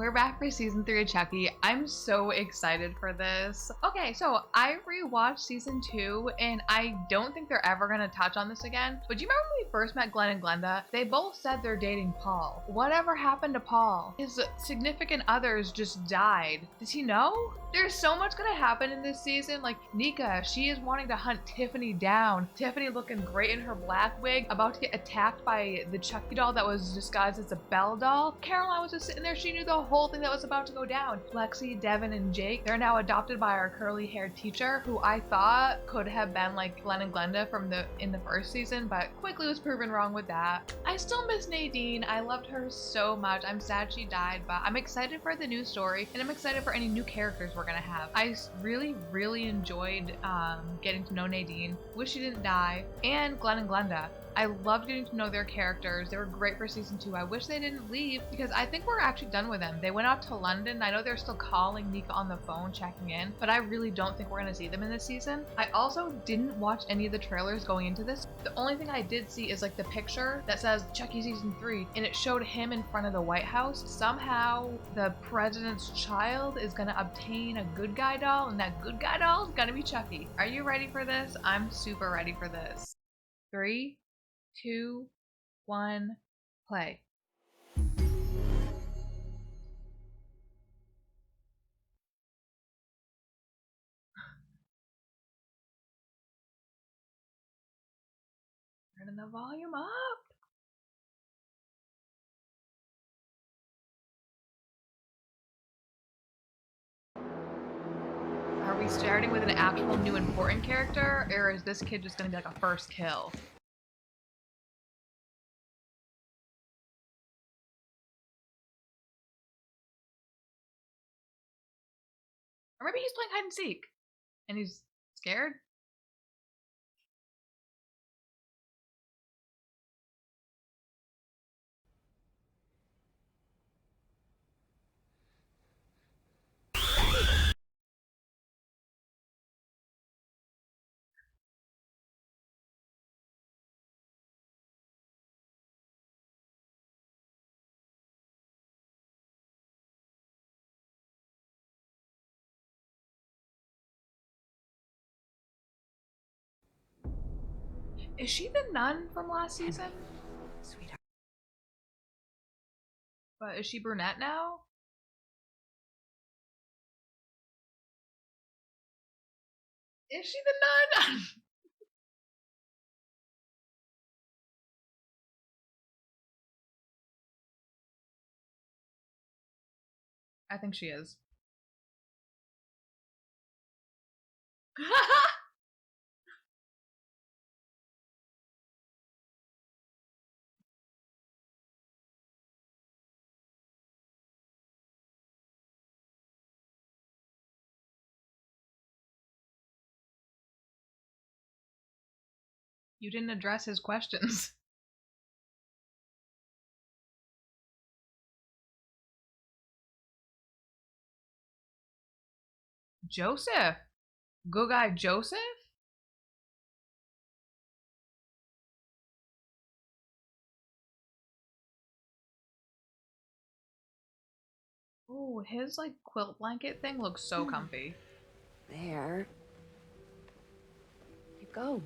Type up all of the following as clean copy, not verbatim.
We're back for season 3 of Chucky. I'm so excited for this. Okay, so I rewatched season 2 and I don't think they're ever gonna touch on this again. But do you remember when we first met Glenn and Glenda? They both said they're dating Paul. Whatever happened to Paul? His significant others just died. Does he know? There's so much gonna happen in this season. Like Nika, she is wanting to hunt Tiffany down. Tiffany looking great in her black wig, about to get attacked by the Chucky doll that was disguised as a Belle doll. Caroline was just sitting there, she knew the whole thing that was about to go down. Lexy, Devon, and Jake, they're now adopted by our curly-haired teacher, who I thought could have been like Glenn and Glenda from in the first season, but quickly was proven wrong with that. I still miss Nadine. I loved her so much. I'm sad she died, but I'm excited for the new story, and I'm excited for any new characters we're gonna have. I really enjoyed getting to know Nadine. Wish she didn't die, and Glenn and Glenda. I loved getting to know their characters. They were great for season 2. I wish they didn't leave because I think we're actually done with them. They went out to London. I know they're still calling Nika on the phone, checking in, but I really don't think we're gonna see them in this season. I also didn't watch any of the trailers going into this. The only thing I did see is like the picture that says Chucky season 3, and it showed him in front of the White House. Somehow the president's child is gonna obtain a good guy doll, and that good guy doll is gonna be Chucky. Are you ready for this? I'm super ready for this. 3, 2, 1, play. Turning the volume up. Are we starting with an actual new important character, or is this kid just gonna be like a first kill? Or maybe he's playing hide and seek and he's scared? Is she the nun from last season? Sweetheart. But is she brunette now? Is she the nun? I think she is. You didn't address his questions. Joseph. Good guy Joseph? Oh, his like quilt blanket thing looks so comfy. There. You go.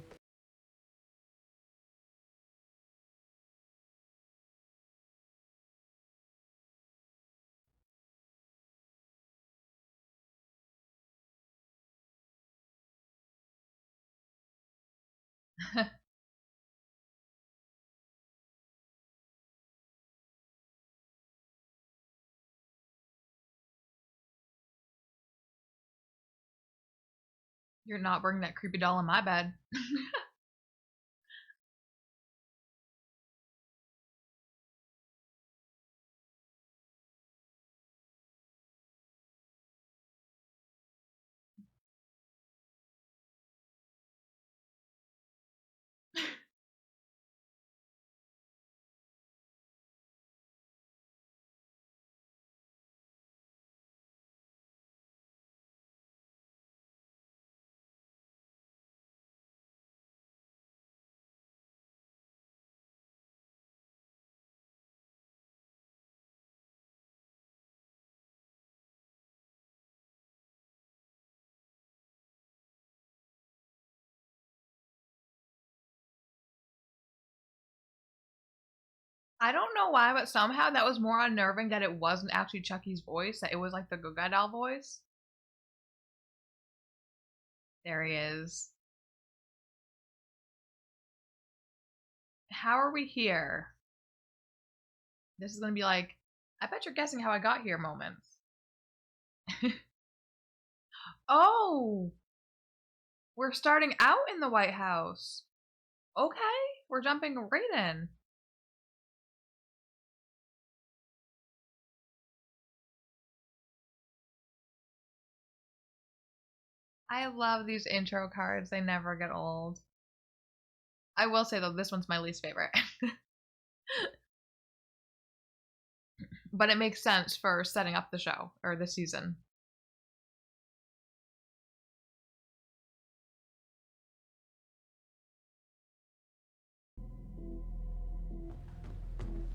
You're not bringing that creepy doll in my bed. I don't know why, but somehow that was more unnerving that it wasn't actually Chucky's voice, that it was like the Goo Gah Doll voice. There he is. How are we here? This is gonna be like, I bet you're guessing how I got here moments. Oh, we're starting out in the White House. Okay, we're jumping right in. I love these intro cards. They never get old. I will say though, this one's my least favorite. But it makes sense for setting up the show or the season.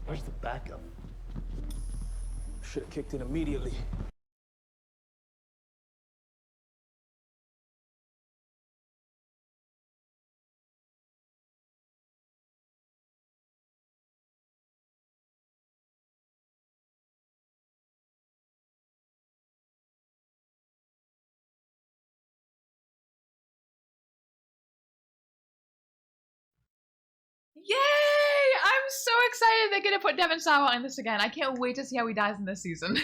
Where's the backup? Should have kicked in immediately. Yay! I'm so excited they're gonna put Devon Sawa in this again. I can't wait to see how he dies in this season.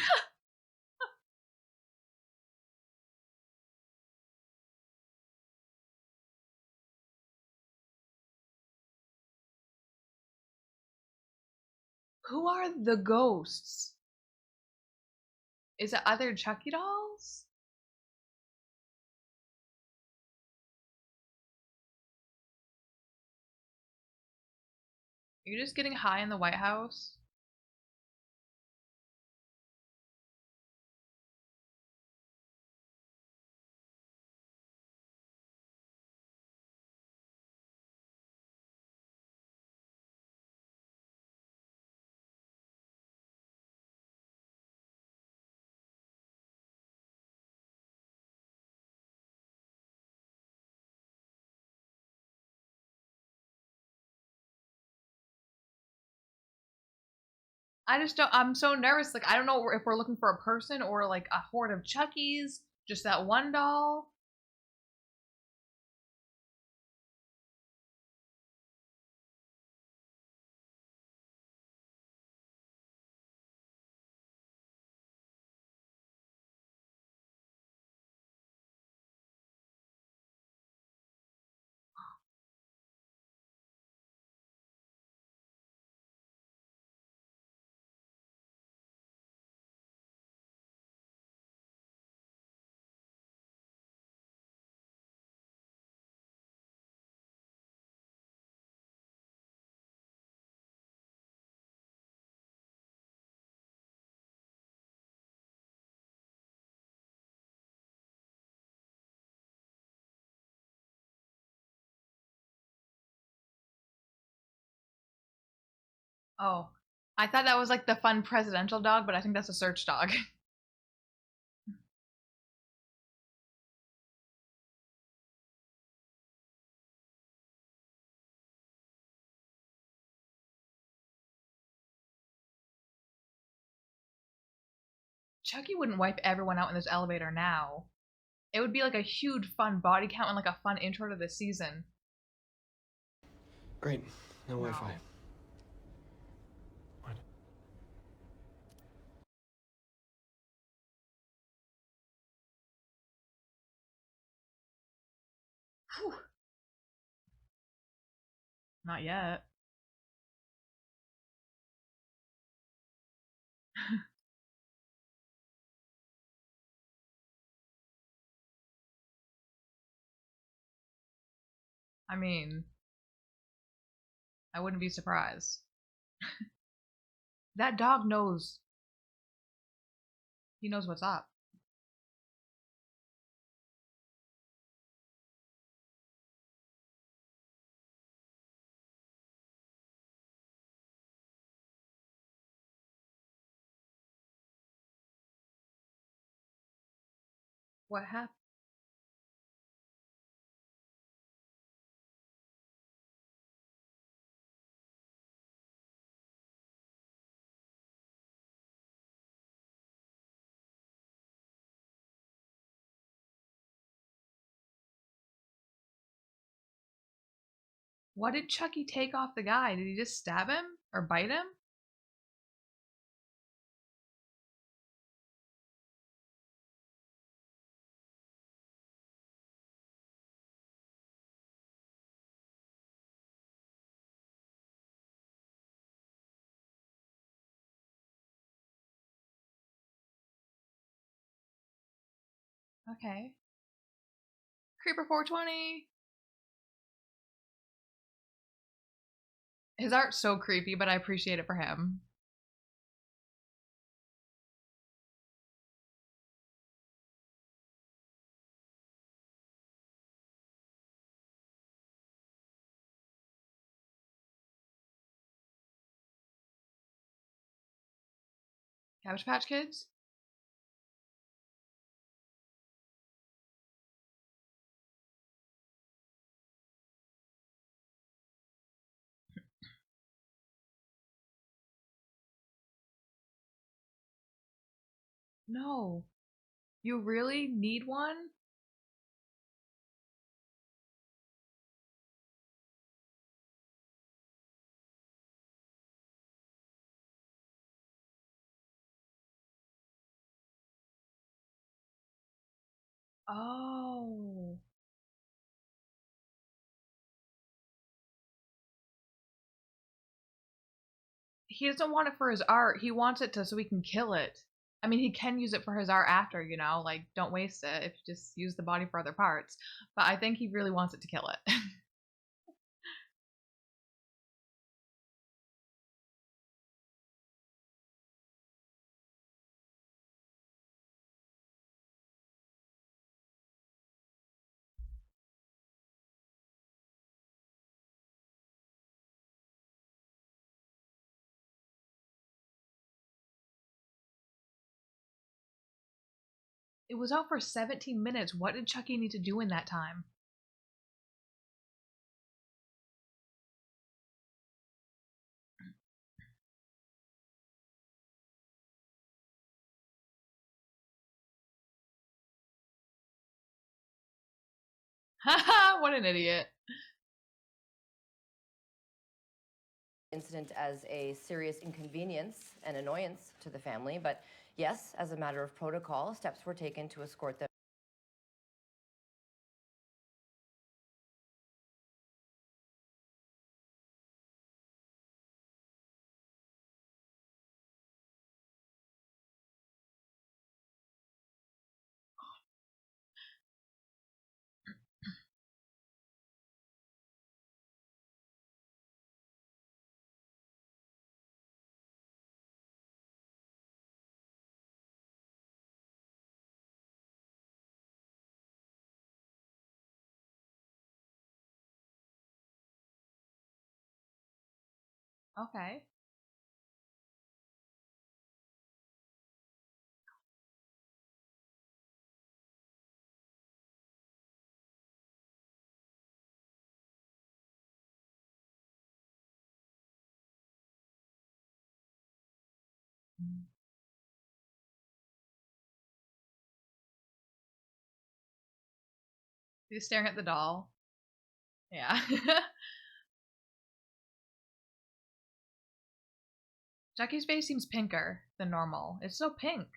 Who are the ghosts? Is it other Chucky dolls? Are you just getting high in the White House? I just don't. I'm so nervous. Like, I don't know if we're looking for a person or like a horde of Chuckies. Just that one doll. Oh, I thought that was like the fun presidential dog, but I think that's a search dog. Chucky wouldn't wipe everyone out in this elevator now. It would be like a huge fun body count and like a fun intro to the season. Great. No Wi-Fi. No. What? Whew. Not yet. I mean, I wouldn't be surprised. That dog knows. He knows what's up. What happened? What did Chucky take off the guy? Did he just stab him or bite him? Okay. Creeper 420. His art's so creepy, but I appreciate it for him. Cabbage Patch Kids? No. You really need one? Oh. He doesn't want it for his art. He wants it to so he can kill it. I mean, he can use it for his art after, you know, like don't waste it if you just use the body for other parts. But I think he really wants it to kill it. It was out for 17 minutes. What did Chucky need to do in that time? Haha, what an idiot. Incident as a serious inconvenience and annoyance to the family, but yes, as a matter of protocol, steps were taken to escort them. Okay. He's staring at the doll. Yeah. Chucky's face seems pinker than normal. It's so pink.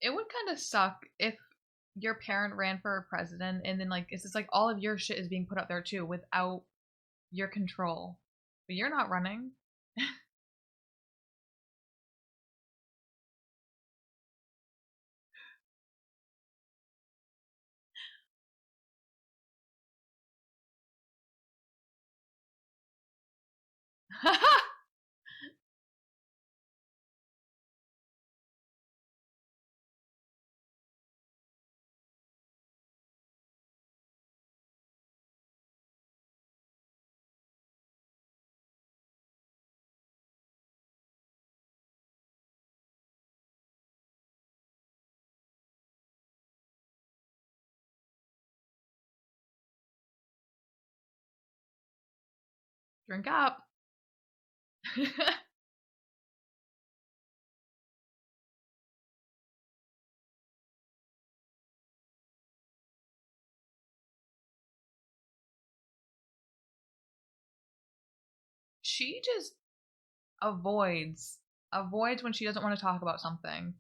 It would kind of suck if your parent ran for president and then like it's just like all of your shit is being put out there too without your control. But you're not running. Drink up. She just avoids when she doesn't want to talk about something.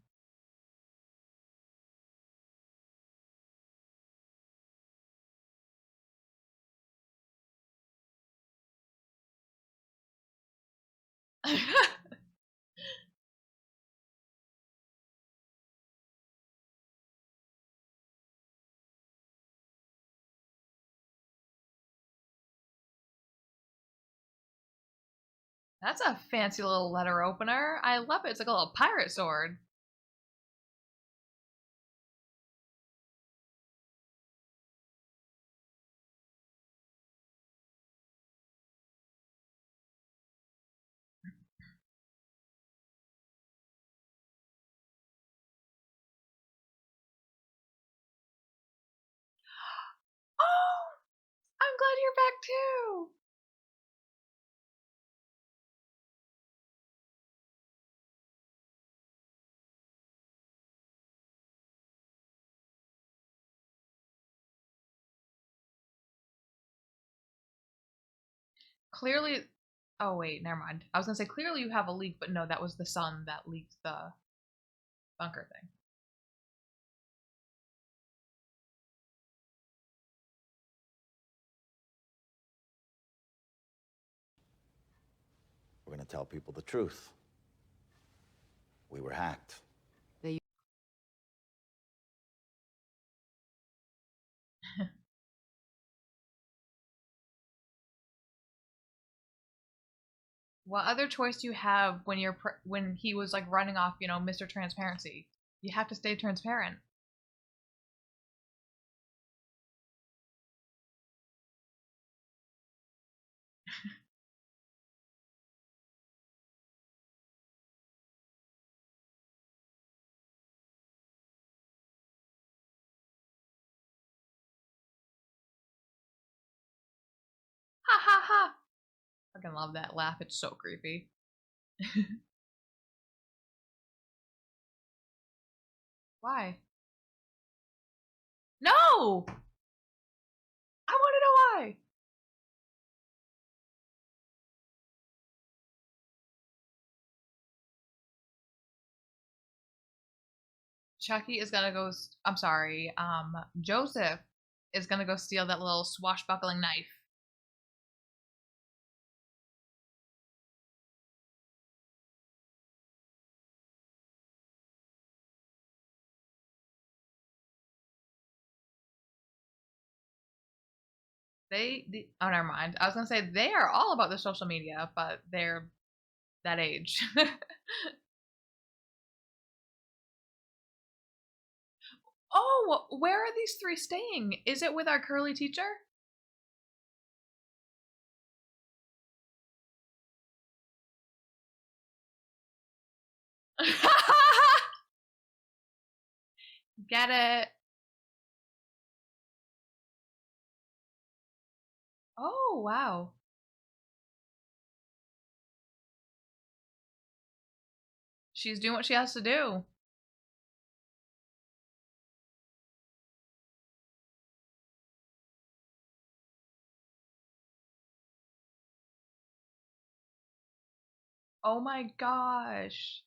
That's a fancy little letter opener. I love it. It's like a little pirate sword. Oh, I'm glad you're back too. Clearly, oh wait, never mind. I was gonna say clearly you have a leak, but no, that was the sun that leaked the bunker thing. We're going to tell people the truth. We were hacked. What other choice do you have when when he was like running off, Mr. Transparency? You have to stay transparent. Ha ha ha! Fucking love that laugh. It's so creepy. Why? No! I want to know why. Chucky is gonna go. I'm sorry. Joseph is gonna go steal that little swashbuckling knife. Oh, never mind. I was gonna say they are all about the social media, but they're that age. Oh, where are these three staying? Is it with our curly teacher? Get it? Oh, wow. She's doing what she has to do. Oh my gosh.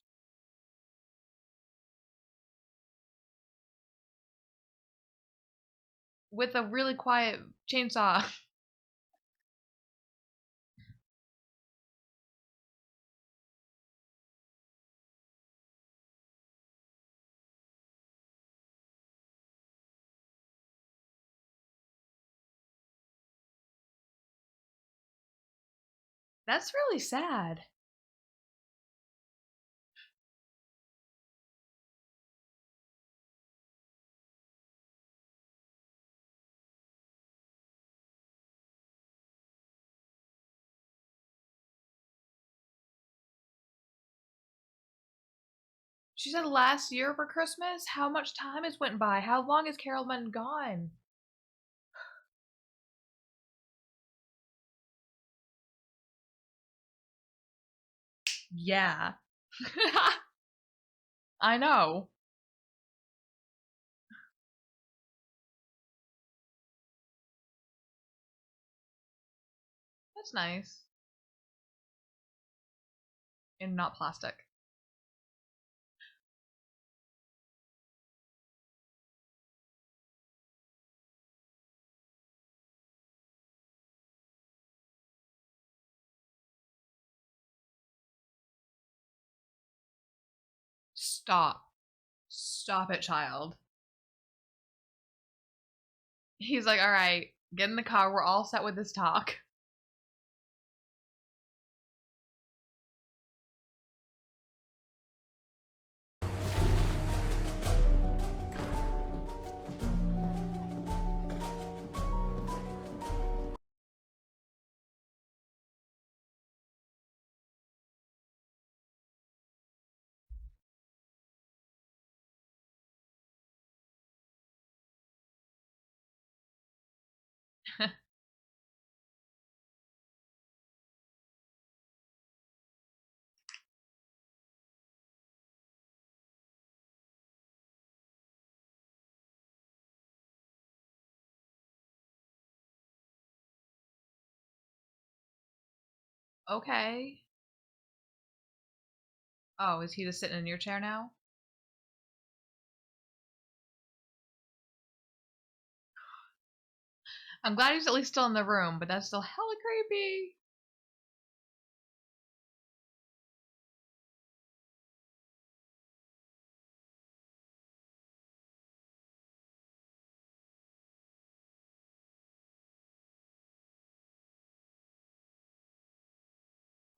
With a really quiet chainsaw. That's really sad. She said last year for Christmas? How much time has went by? How long has Carol been gone? Yeah. I know. That's nice. And not plastic. Stop. Stop it, child. He's like, all right, get in the car. We're all set with this talk. Okay. Oh, is he just sitting in your chair now? I'm glad he's at least still in the room, but that's still hella creepy.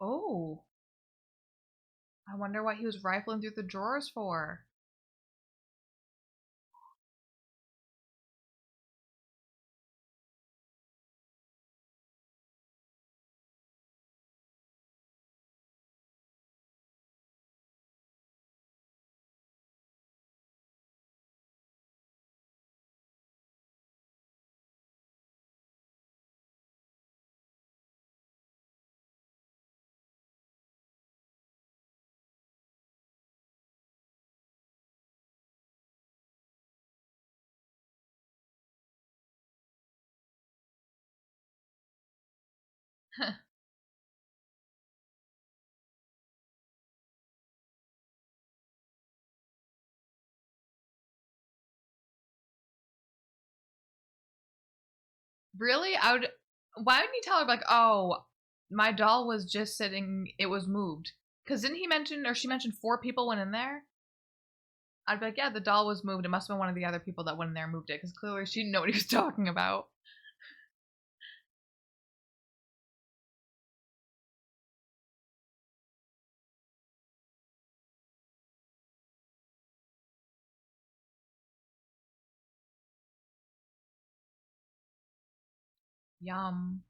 Oh. I wonder what he was rifling through the drawers for. Really? I would. Why wouldn't he tell her, like, oh, my doll was just sitting, it was moved? Because didn't he mention, or she mentioned 4 people went in there? I'd be like, yeah, the doll was moved. It must have been one of the other people that went in there and moved it, because clearly she didn't know what he was talking about. Yum.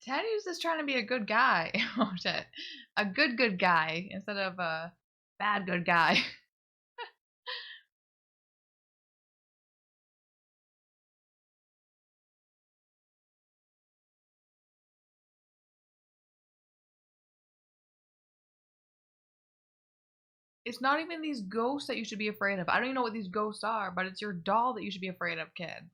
Teddy's just trying to be a good guy. Oh shit. A good guy instead of a bad good guy. It's not even these ghosts that you should be afraid of. I don't even know what these ghosts are, but it's your doll that you should be afraid of, kid.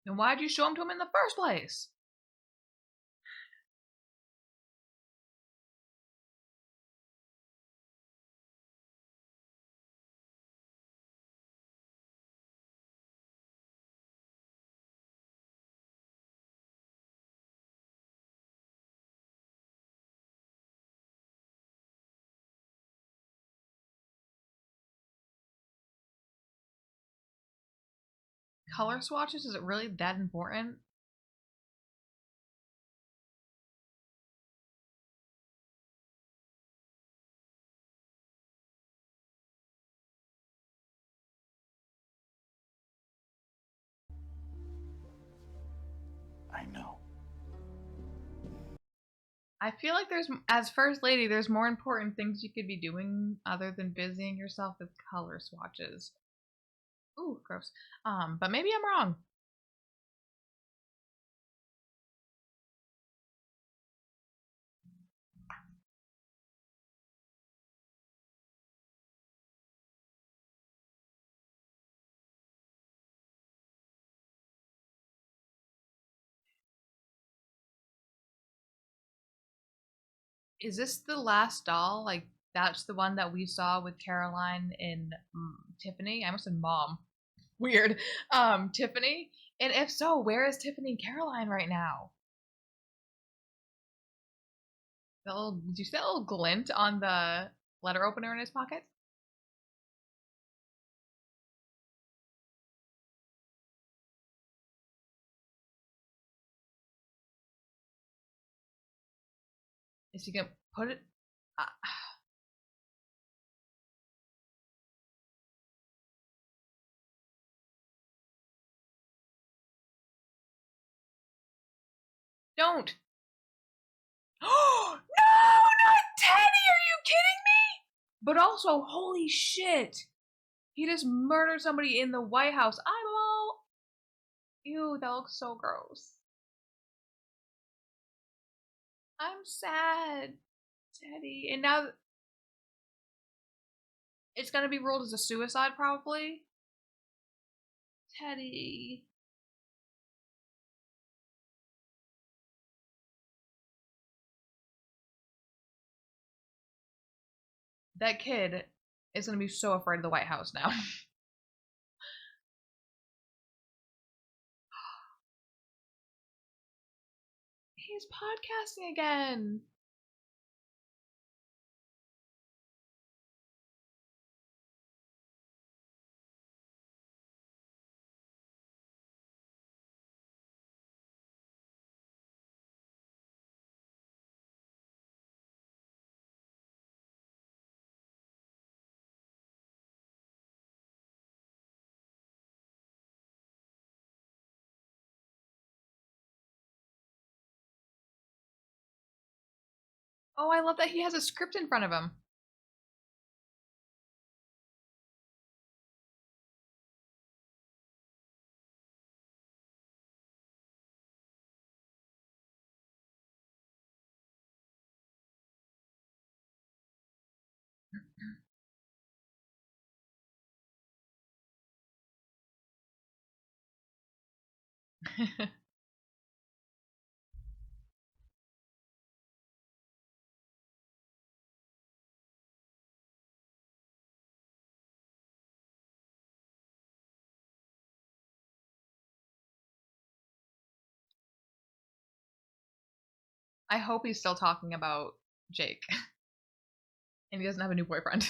Then why'd you show him to him in the first place? Color swatches? Is it really that important? I know. I feel like as first lady, there's more important things you could be doing other than busying yourself with color swatches. Ooh, gross. But maybe I'm wrong. Is this the last doll? Like, that's the one that we saw with Caroline and Tiffany? I almost said mom. Weird. Tiffany? And if so, where is Tiffany and Caroline right now? Did you see that little glint on the letter opener in his pocket? Is he gonna put it? Uh, don't! Oh no, not Teddy! Are you kidding me? But also, holy shit! He just murdered somebody in the White House. I'm all. Ew, that looks so gross. I'm sad, Teddy. And now it's gonna be ruled as a suicide, probably. Teddy. That kid is gonna be so afraid of the White House now. He's podcasting again. Oh, I love that he has a script in front of him. I hope he's still talking about Jake. And he doesn't have a new boyfriend.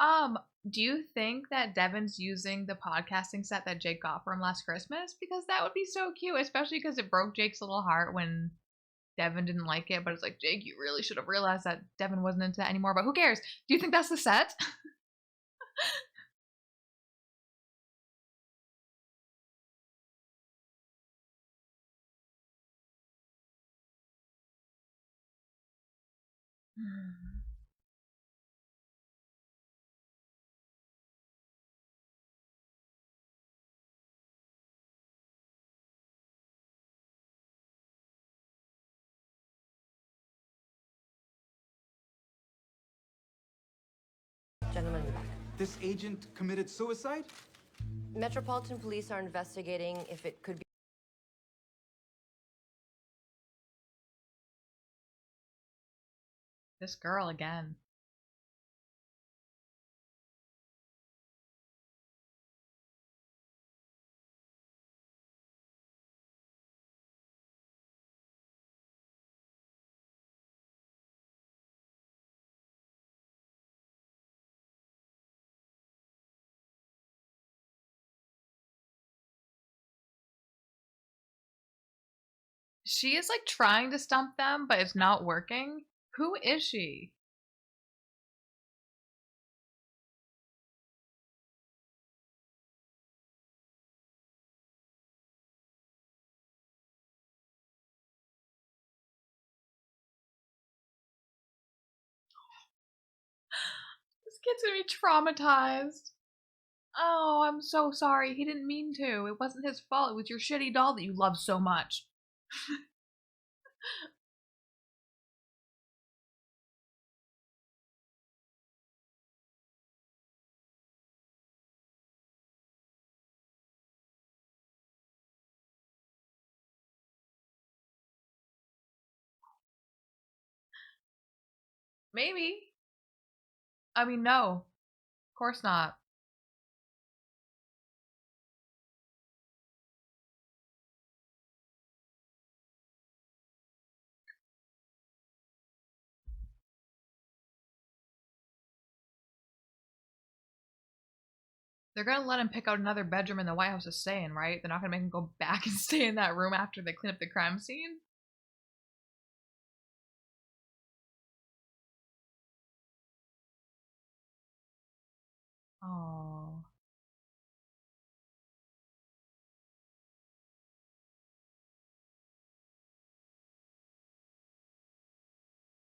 Um, do you think that Devon's using the podcasting set that Jake got for him last Christmas? Because that would be so cute, especially because it broke Jake's little heart when Devon didn't like it. But it's like, Jake, you really should have realized that Devon wasn't into that anymore. But who cares? Do you think that's the set? Gentleman in the back. This agent committed suicide? Metropolitan Police are investigating if it could be. This girl again. She is like trying to stump them, but it's not working. Who is she? This kid's gonna be traumatized. Oh, I'm so sorry. He didn't mean to. It wasn't his fault. It was your shitty doll that you love so much. Maybe. I mean, no. Of course not. They're gonna let him pick out another bedroom in the White House to stay in, right? They're not gonna make him go back and stay in that room after they clean up the crime scene? Oh.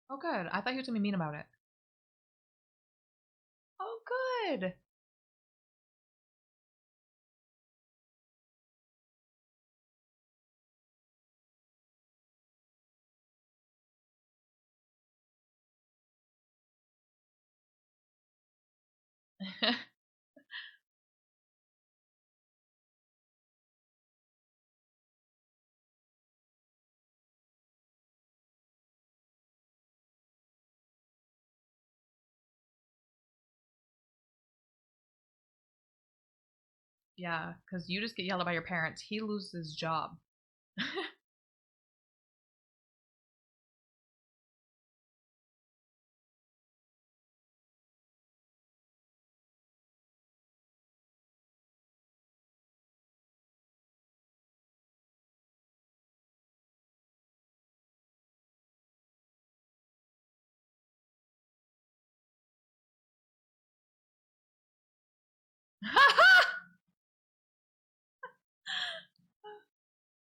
Oh, good. I thought he was gonna be mean about it. Oh, good. Yeah, because you just get yelled at by your parents. He loses his job.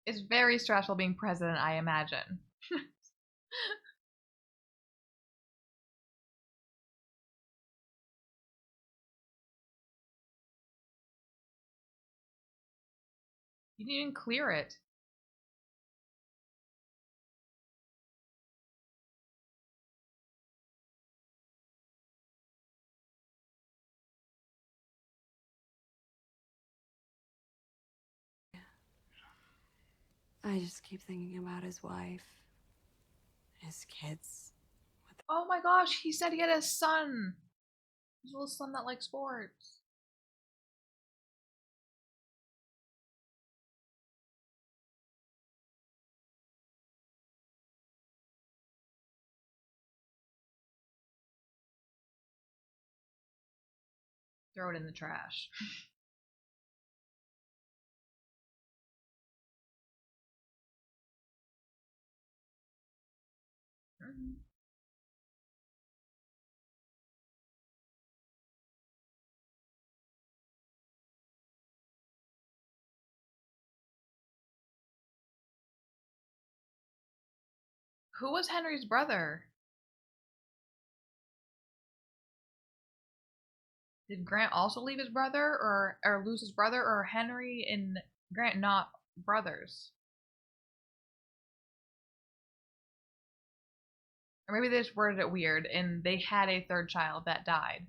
It's very stressful being president, I imagine. You didn't even clear it. I just keep thinking about his wife, his kids. Oh my gosh, he said he had a son. His little son that likes sports. Throw it in the trash. Mhm. Who was Henry's brother? Did Grant also leave his brother or lose his brother, or Henry and Grant not brothers? Or maybe they just worded it weird and they had a third child that died.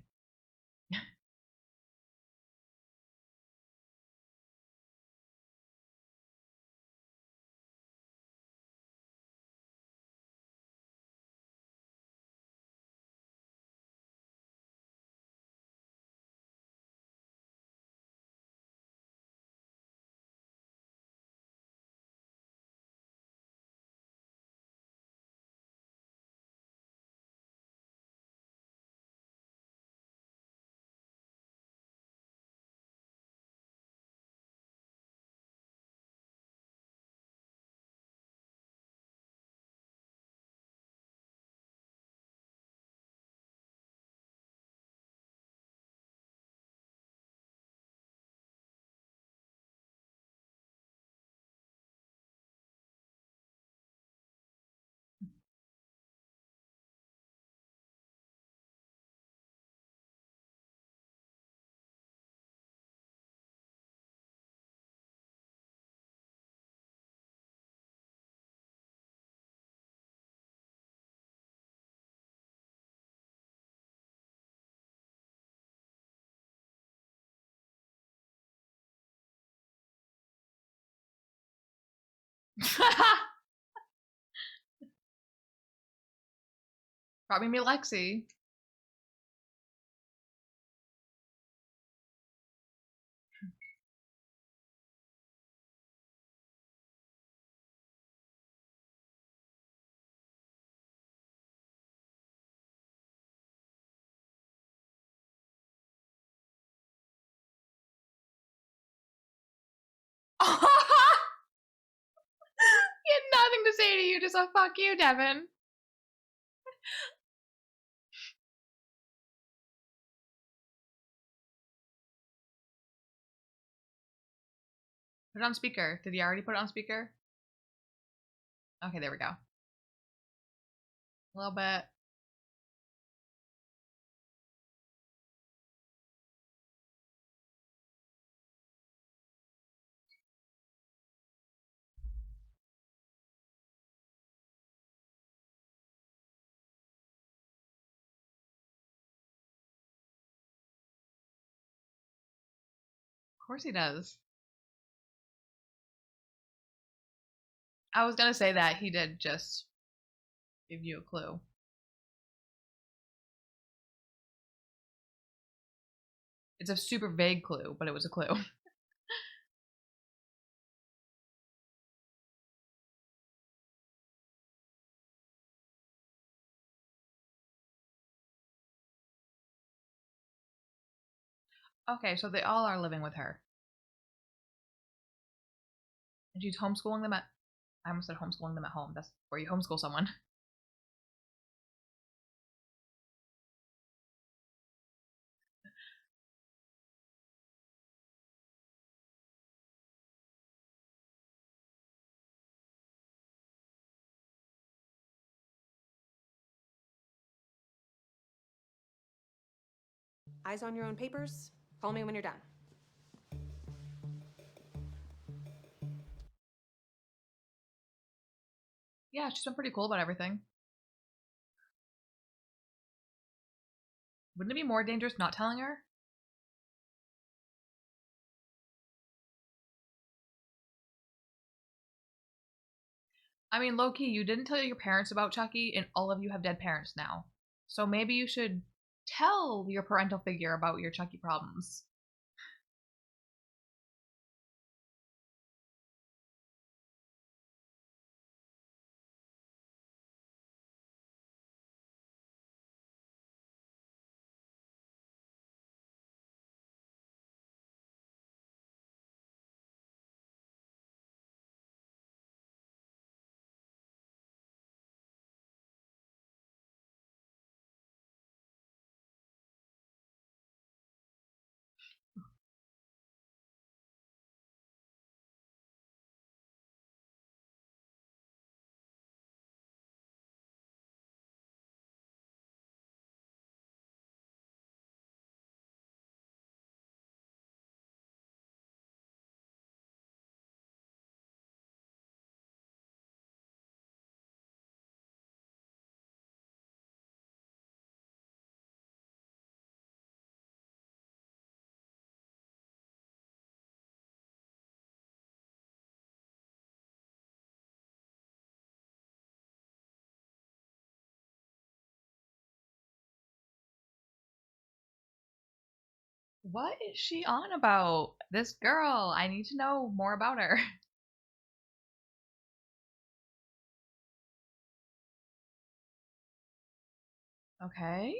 Probably me, Lexy. He had nothing to say to you, just a fuck you, Devon. Put it on speaker. Did he already put it on speaker? Okay, there we go. A little bit. Of course he does. I was gonna say that he did just give you a clue. It's a super vague clue, but it was a clue. Okay, so they all are living with her. And she's homeschooling them at... I almost said homeschooling them at home. That's where you homeschool someone. Eyes on your own papers. Call me when you're done. Yeah, she's been pretty cool about everything. Wouldn't it be more dangerous not telling her? I mean, low-key, you didn't tell your parents about Chucky, and all of you have dead parents now. So maybe you should tell your parental figure about your Chucky problems. What is she on about? This girl, I need to know more about her. Okay.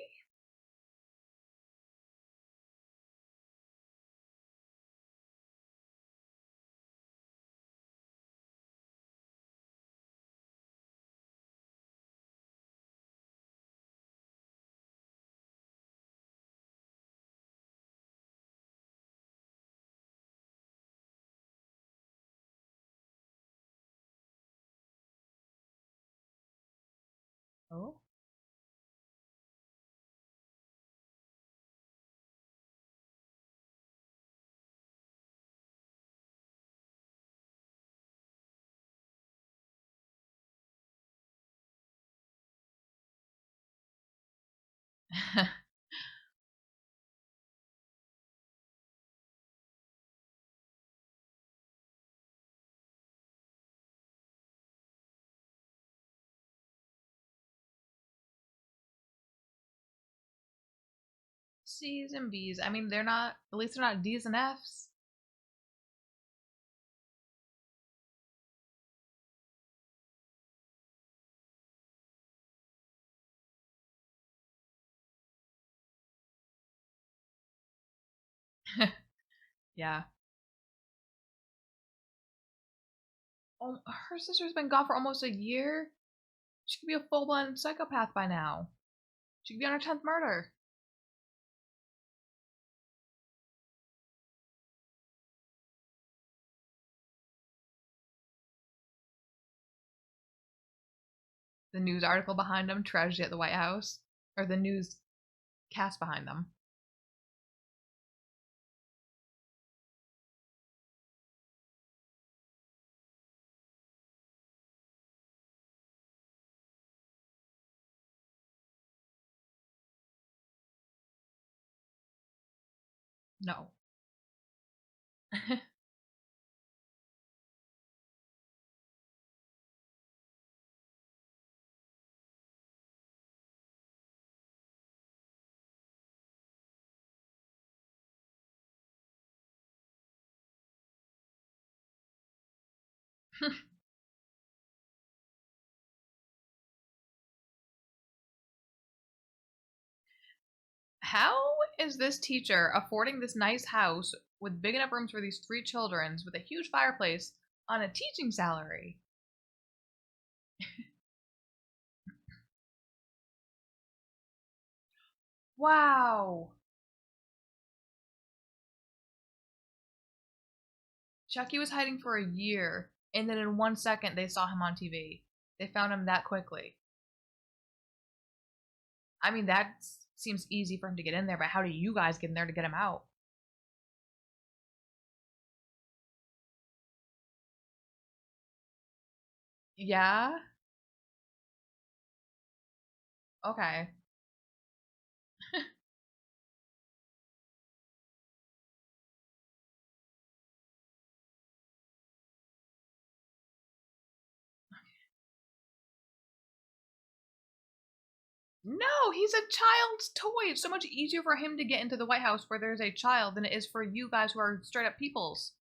Oh. C's and B's. I mean, they're not, at least they're not D's and F's. Yeah. Oh, her sister's been gone for almost a year. She could be a full-blown psychopath by now. She could be on her 10th murder. The news article behind them, tragedy at the White House. Or the news cast behind them. No. How is this teacher affording this nice house with big enough rooms for these 3 children with a huge fireplace on a teaching salary? Wow. Chucky was hiding for a year, and then in 1 second they saw him on TV. They found him that quickly. I mean, that seems easy for him to get in there, but how do you guys get in there to get him out? Yeah? Okay. No, he's a child's toy. It's so much easier for him to get into the White House where there's a child than it is for you guys who are straight up peoples.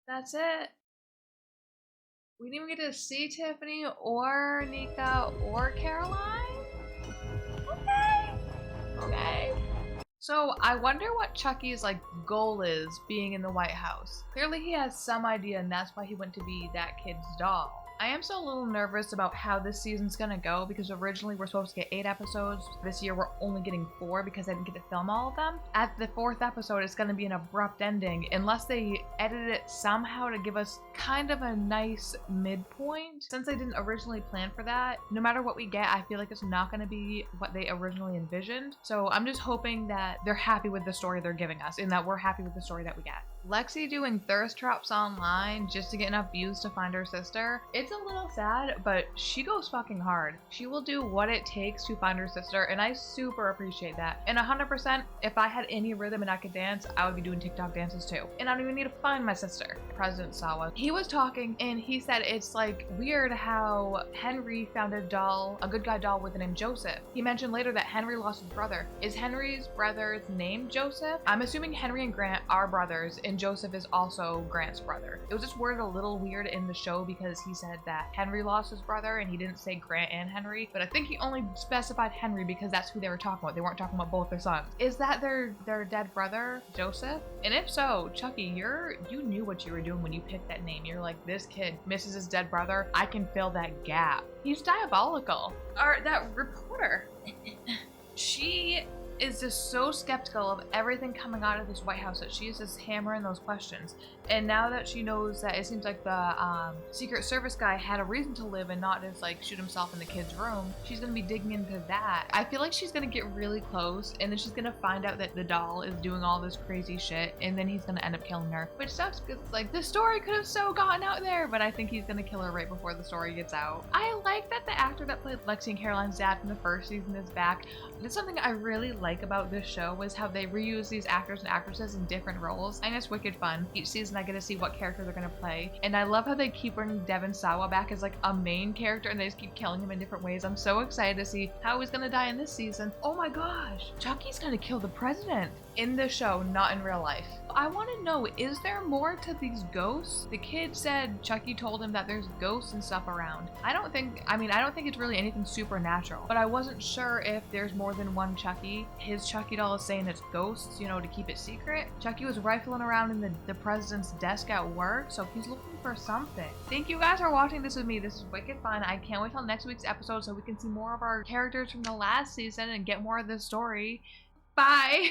That's it. We didn't even get to see Tiffany or Nika or Caroline? Okay. Okay. So I wonder what Chucky's goal is being in the White House. Clearly he has some idea and that's why he went to be that kid's doll. I am still a little nervous about how this season's gonna go because originally we're supposed to get 8 episodes. This year we're only getting 4 because I didn't get to film all of them. At the 4th episode it's gonna be an abrupt ending unless they edit it somehow to give us kind of a nice midpoint. Since they didn't originally plan for that, no matter what we get, I feel like it's not gonna be what they originally envisioned. So I'm just hoping that they're happy with the story they're giving us and that we're happy with the story that we get. Lexy doing thirst traps online just to get enough views to find her sister. It's a little sad, but she goes fucking hard. She will do what it takes to find her sister, and I super appreciate that. And 100%, if I had any rhythm and I could dance, I would be doing TikTok dances too. And I don't even need to find my sister. President Sawa, he was talking and he said it's weird how Henry found a doll, a good guy doll with the name Joseph. He mentioned later that Henry lost his brother. Is Henry's brother's name Joseph? I'm assuming Henry and Grant are brothers, and Joseph is also Grant's brother. It was just worded a little weird in the show because he said that Henry lost his brother and he didn't say Grant and Henry, but I think he only specified Henry because that's who they were talking about. They weren't talking about both their sons. Is that their dead brother, Joseph? And if so, Chucky, you knew what you were doing when you picked that name. You're like, this kid misses his dead brother. I can fill that gap. He's diabolical. Or that reporter. She is just so skeptical of everything coming out of this White House that she is just hammering those questions. And now that she knows that it seems like the Secret Service guy had a reason to live and not just shoot himself in the kid's room, she's gonna be digging into that. I feel like she's gonna get really close and then she's gonna find out that the doll is doing all this crazy shit and then he's gonna end up killing her. Which sucks because this story could have so gotten out there, but I think he's gonna kill her right before the story gets out. I like that the actor that played Lexy and Caroline's dad from the first season is back. It's something I really like about this show is how they reuse these actors and actresses in different roles, and it's wicked fun. Each season I get to see what character they're gonna play, and I love how they keep bringing Devon Sawa back as like a main character, and they just keep killing him in different ways. I'm so excited to see how he's gonna die in this season. Oh my gosh, Chucky's gonna kill the president in the show, not in real life. I want to know, is there more to these ghosts? The kid said Chucky told him that there's ghosts and stuff around. I don't think it's really anything supernatural, but I wasn't sure if there's more than one Chucky. His Chucky doll is saying it's ghosts, you know, to keep it secret. Chucky was rifling around in the president's desk at work, so he's looking for something. Thank you guys for watching this with me. This is wicked fun. I can't wait till next week's episode so we can see more of our characters from the last season and get more of this story. Bye!